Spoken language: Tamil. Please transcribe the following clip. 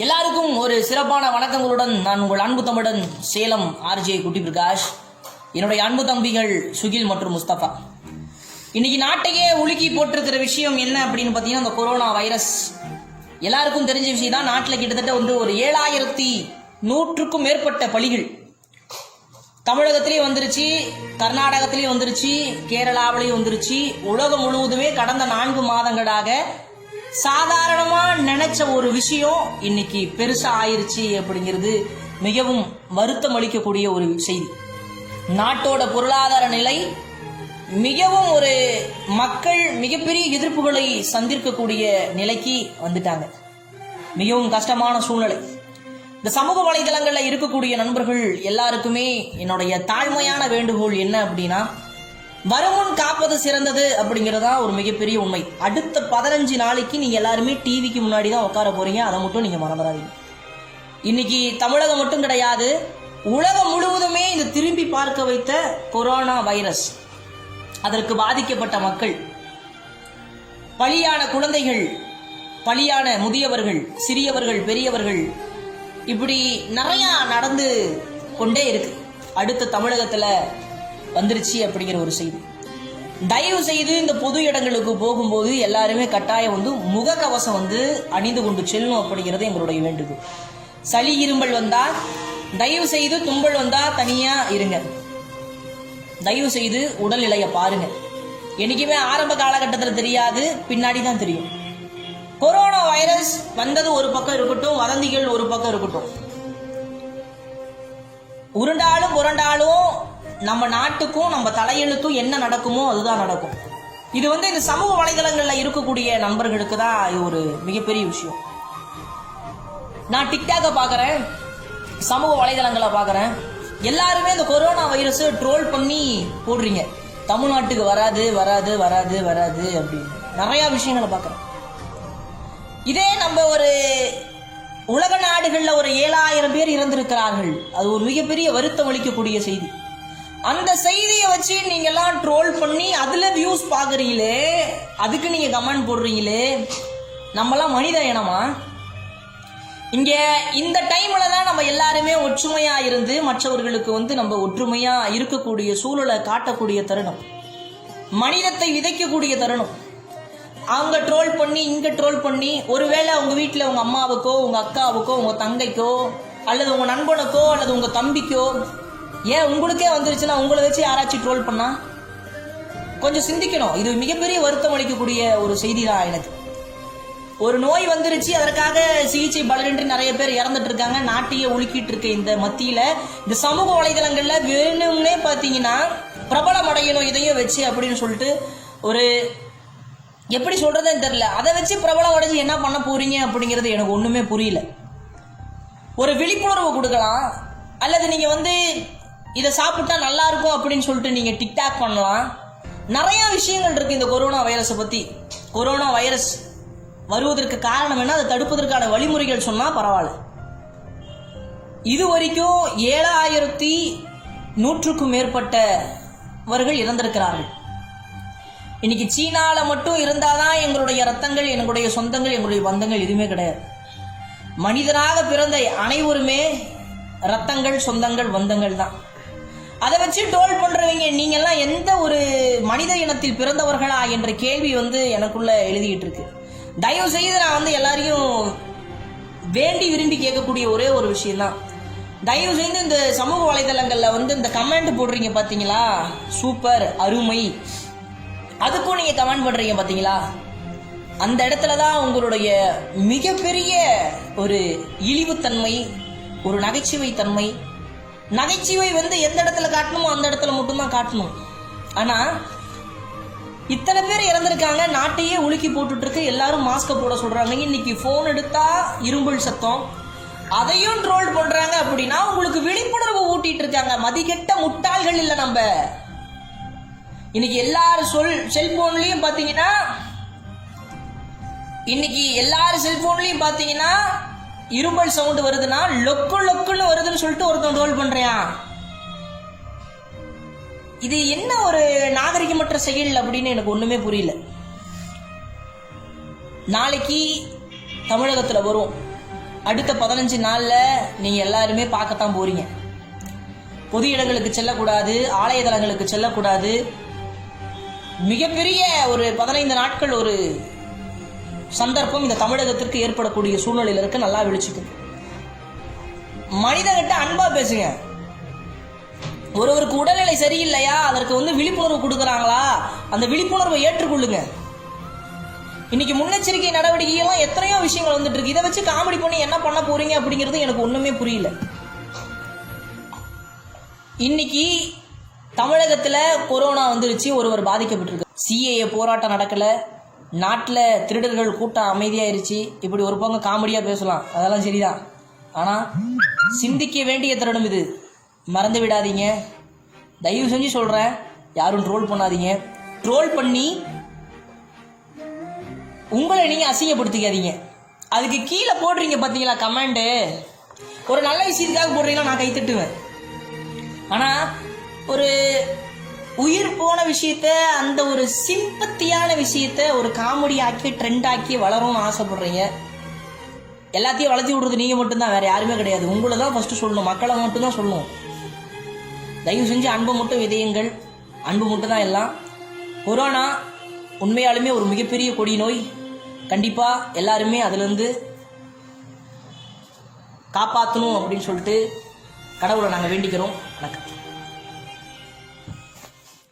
எல்லாருக்கும் ஒரு சிறப்பான வணக்கங்களுடன் நான் உங்கள் அன்பு தமிழன் சேலம் ஆர்ஜே குட்டி பிரகாஷ். என்னுடைய அன்பு தம்பிகள் சுகில் மற்றும் முஸ்தபா. இன்னைக்கு நாட்டையே உலுக்கி போட்டிருக்கிற விஷயம் என்ன அப்படின்னு பார்த்தீங்கன்னா, இந்த கொரோனா வைரஸ். எல்லாருக்கும் தெரிஞ்ச விஷயம் தான். நாட்டில் கிட்டத்தட்ட ஒரு 7100க்கும் மேற்பட்ட பலிகள் தமிழகத்திலேயே வந்துருச்சு, கர்நாடகத்திலேயே வந்துருச்சு, கேரளாவிலேயே வந்துருச்சு. உலகம் முழுவதுமே கடந்த 4 மாதங்களாக சாதாரணமா நினைச்ச ஒரு விஷயம் இன்னைக்கு பெருசா ஆயிருச்சு அப்படிங்கிறது மிகவும் வருத்தம் அளிக்கக்கூடிய ஒரு செய்தி. நாட்டோட பொருளாதார நிலை மிகவும் மக்கள் மிகப்பெரிய எதிர்ப்புகளை சந்திக்கக்கூடிய நிலைக்கு வந்துட்டாங்க. மிகவும் கஷ்டமான சூழ்நிலை. இந்த சமூக வலைதளங்கள்ல இருக்கக்கூடிய நண்பர்கள் எல்லாருக்குமே என்னுடைய தாழ்மையான வேண்டுகோள் என்ன அப்படின்னா, வருமுன் காப்பது சிறந்தது அப்படிங்கறதா ஒரு மிகப்பெரிய உண்மை. அடுத்த 15 நாளைக்கு நீங்க எல்லாருமே டிவிக்கு முன்னாடி தான் உட்கார போறீங்க. அதை மட்டும் நீங்க மறந்துடாதீங்க. இன்னைக்கு தமிழகம் மட்டும் கிடையாது, உலகம் முழுவதுமே இந்த திரும்பி பார்க்க வைத்த கொரோனா வைரஸ், அதற்கு பாதிக்கப்பட்ட மக்கள், பலியான குழந்தைகள், பலியான முதியவர்கள், சிறியவர்கள், பெரியவர்கள், இப்படி நிறைய நடந்து கொண்டே இருக்கு. அடுத்த தமிழகத்துல வந்துருச்சு அப்படிங்கிற ஒரு செய்தி. தயவு செய்து இந்த பொது இடங்களுக்கு போகும்போது எல்லாருமே கட்டாயம் முகக்கவசம் அணிந்து கொண்டு செல்லணும் அப்படிங்கிறது எங்களுடைய வேண்டுகோள். சளி இரும்பல் வந்தா தயவு செய்து, தும்பல் வந்தா தனியா இருங்க. தயவு செய்து உடல்நிலையை பாருங்க. என்னைக்குமே ஆரம்ப காலகட்டத்தில் தெரியாது, பின்னாடி தான் தெரியும். கொரோனா வைரஸ் வந்தது ஒரு பக்கம் இருக்கட்டும், வதந்திகள் ஒரு பக்கம் இருக்கட்டும். உருண்டாலும் புரண்டாலும் நம்ம நாட்டுக்கும் நம்ம தலையெழுத்தும் என்ன நடக்குமோ அதுதான் நடக்கும். இது இந்த சமூக வலைதளங்கள்ல இருக்கக்கூடிய நண்பர்களுக்கு தான் இது ஒரு மிகப்பெரிய விஷயம். நான் டிக்டாக்க பாக்குறேன், சமூக வலைதளங்களை பாக்குறேன். எல்லாருமே இந்த கொரோனா வைரஸ் ட்ரோல் பண்ணி போடுறீங்க. தமிழ்நாட்டுக்கு வராது வராது வராது வராது அப்படின்னு நிறைய விஷயங்களை பாக்குறேன். இதே நம்ம உலக நாடுகள்ல 7000 பேர் இறந்திருக்கிறார்கள். அது ஒரு மிகப்பெரிய வருத்தம் அளிக்கக்கூடிய செய்தி. அந்த செய்தியை வச்சு நீங்க எல்லாம் ட்ரோல் பண்ணி அதுல வியூஸ் பாக்குறீங்களே, அதுக்கு நீங்க கமெண்ட் போடுறீங்களே. நம்மலாம் மனித இனமா? இங்க இந்த டைம்ல தான் நம்ம எல்லாருமே ஒற்றுமையா இருந்து மற்றவர்களுக்கு நம்ம ஒற்றுமையா இருக்கக்கூடிய சூழலை காட்டக்கூடிய தருணம், மனிதத்தை விதைக்கக்கூடிய தருணம். அவங்க ட்ரோல் பண்ணி இங்க ட்ரோல் பண்ணி, ஒருவேளை உங்க வீட்டுல உங்க அம்மாவுக்கோ, உங்க அக்காவுக்கோ, உங்க தங்கைக்கோ, அல்லது உங்க நண்பனுக்கோ, அல்லது உங்க தம்பிக்கோ, ஏன் உங்களுக்கே வந்துருச்சுன்னா உங்களை வச்சு யாராச்சும் ட்ரோல் பண்ணா கொஞ்சம் சிந்திக்கணும். இது மிகப்பெரிய வருத்தம் அளிக்கக்கூடிய ஒரு செய்தி தான். எனக்கு ஒரு நோய் வந்துருச்சு, அதற்காக சிகிச்சை பலனின்றி நிறைய பேர் இறந்துட்டு இருக்காங்க. நாட்டையே உலுக்கிட்டு இருக்க இந்த மத்தியில இந்த சமூக வலைதளங்கள்ல வேணும்னே பாத்தீங்கன்னா பிரபலம் அடையணும் இதையும் வச்சு அப்படின்னு சொல்லிட்டு எப்படி சொல்றதுன்னு தெரியல. அதை வச்சு பிரபலம் அடைஞ்சு என்ன பண்ண போறீங்க அப்படிங்கிறது எனக்கு ஒண்ணுமே புரியல. ஒரு விழிப்புணர்வு கொடுக்கலாம், அல்லது நீங்க இதை சாப்பிட்டா நல்லா இருக்கும் அப்படின்னு சொல்லிட்டு நீங்க டிக்டாக் பண்ணலாம். நிறைய விஷயங்கள் இருக்கு இந்த கொரோனா வைரஸை பத்தி. கொரோனா வைரஸ் வருவதற்கு காரணம் என்ன, அதை தடுப்பதற்கான வழிமுறைகள் சொன்னா பரவாயில்ல. இது வரைக்கும் 7100க்கும் மேற்பட்டவர்கள் இறந்திருக்கிறார்கள். இன்னைக்கு சீனால மட்டும் இருந்தாதான் எங்களுடைய ரத்தங்கள், எங்களுடைய சொந்தங்கள், எங்களுடைய பந்தங்கள் எதுவுமே கிடையாது. மனிதனாக பிறந்த அனைவருமே ரத்தங்கள், சொந்தங்கள், பந்தங்கள் தான். அதை வச்சு டோல் பண்றவங்க நீங்க எல்லாம் எந்த ஒரு மனித இனத்தில் பிறந்தவர்களா என்ற கேள்வி எனக்குள்ள எழுதிட்டு இருக்கு. தயவு செய்து நான் எல்லாரையும் வேண்டி விரும்பி கேட்கக்கூடிய ஒரே ஒரு விஷயம் தான், தயவு செய்து இந்த சமூக வலைதளங்கள்ல இந்த கமெண்ட் போடுறீங்க பாத்தீங்களா, சூப்பர், அருமை, அதுக்கும் நீங்க கமெண்ட் பண்றீங்க பாத்தீங்களா, அந்த இடத்துலதான் உங்களுடைய மிகப்பெரிய ஒரு இழிவுத்தன்மை, ஒரு நகைச்சுவை தன்மை. நகைச்சுவை எந்த இடத்துல காட்டணுமோ அந்த இடத்துல மட்டும்தான் காட்டணும். ஆனா இத்தனை பேர் இறந்திருக்காங்க, நாட்டையே உலுக்கி போட்டுட்டு இருக்கு, எல்லாரும் மாஸ்க போட சொல்றாங்க. இன்னைக்கு போன் எடுத்தா இரும்பல் சத்தம், அதையும் ட்ரோல் பண்றாங்க. அப்படின்னா உங்களுக்கு விழிப்புணர்வு ஊட்டிட்டு இருக்காங்க. மதிக்கெட்ட முட்டாள்கள் இல்ல நம்ம. இன்னைக்கு எல்லாரும் செல்போன்லயும் பாத்தீங்கன்னா இரும்பல் சவுண்ட் வருதுன்னா லொக்கு லொக்குன்னு வருதுன்னு சொல்லிட்டு ஒருத்தன் ட்ரோல் பண்றான். இது என்ன ஒரு நாகரிகமற்ற செயல் அப்படின்னு எனக்கு ஒண்ணுமே புரியல. நாளைக்கு தமிழகத்துல வரும், அடுத்த 15 நாளில் நீங்கள் எல்லாருமே பார்க்கத்தான் போறீங்க. பொது இடங்களுக்கு செல்லக்கூடாது, ஆலய தலங்களுக்கு செல்லக்கூடாது. மிகப்பெரிய ஒரு 15 நாட்கள் ஒரு சந்தர்ப்பம் இந்த தமிழகத்திற்கு ஏற்படக்கூடிய சூழ்நிலையில் இருக்க. நல்லா விழிச்சுக்கும். மனிதகிட்ட அன்பா பேசுங்க. ஒருவருக்கு உடல்நிலை சரியில்லையா, அதற்கு விழிப்புணர்வு கொடுக்குறாங்களா, அந்த விழிப்புணர்வை ஏற்றுக்கொள்ளுங்க. இன்னைக்கு முன்னெச்சரிக்கை நடவடிக்கையெல்லாம் எத்தனையோ விஷயங்கள் வந்துட்டு இருக்கு. இதை வச்சு காமெடி பண்ணி என்ன பண்ண போறீங்க அப்படிங்கிறது எனக்கு ஒண்ணுமே புரியல. இன்னைக்கு தமிழகத்துல கொரோனா வந்துருச்சு, ஒருவர் பாதிக்கப்பட்டிருக்கு. சிஏஏ போராட்டம் நடக்கல, நாட்டில் திருடர்கள் கூட்டம் அமைதியாயிருச்சு. இப்படி ஒரு பக்கம் காமெடியா பேசலாம், அதெல்லாம் சரிதான். ஆனா சிந்திக்க வேண்டிய தருணம் இது. மறந்து விடாதீங்க. தயவு செஞ்சு சொல்றேன், யாரும் ட்ரோல் பண்ணாதீங்க. ட்ரோல் பண்ணி உங்களை நீங்க அசிங்கப்படுத்திக்காதீங்க. அதுக்கு கீழே போடுறீங்க பாத்தீங்களா கமெண்ட், ஒரு நல்ல விஷயத்துக்காக போடுறீங்களா, நான் கை தட்டுவேன். ஆனா ஒரு உயிர் போன விஷயத்த, அந்த ஒரு சிம்பத்தியான விஷயத்த ஒரு காமெடி ஆக்கி ட்ரெண்ட் ஆக்கி வளரும்னு ஆசைப்படுறீங்க. எல்லாத்தையும் வளர்த்தி விடுறது நீங்க மட்டும்தான், வேற யாருமே கிடையாது. உங்களை தான் ஃபர்ஸ்ட் சொல்லணும், மக்களை மட்டும்தான் சொல்லணும். தயவு செஞ்சு அன்பை மட்டும் விதையுங்கள். அன்பு மட்டும் தான் எல்லாம். கொரோனா உண்மையாலுமே ஒரு மிகப்பெரிய கொடி நோய். கண்டிப்பா எல்லாருமே அதுலேருந்து காப்பாற்றணும் அப்படின்னு சொல்லிட்டு கடவுளை நாங்கள் வேண்டிக்கிறோம். வணக்கம்.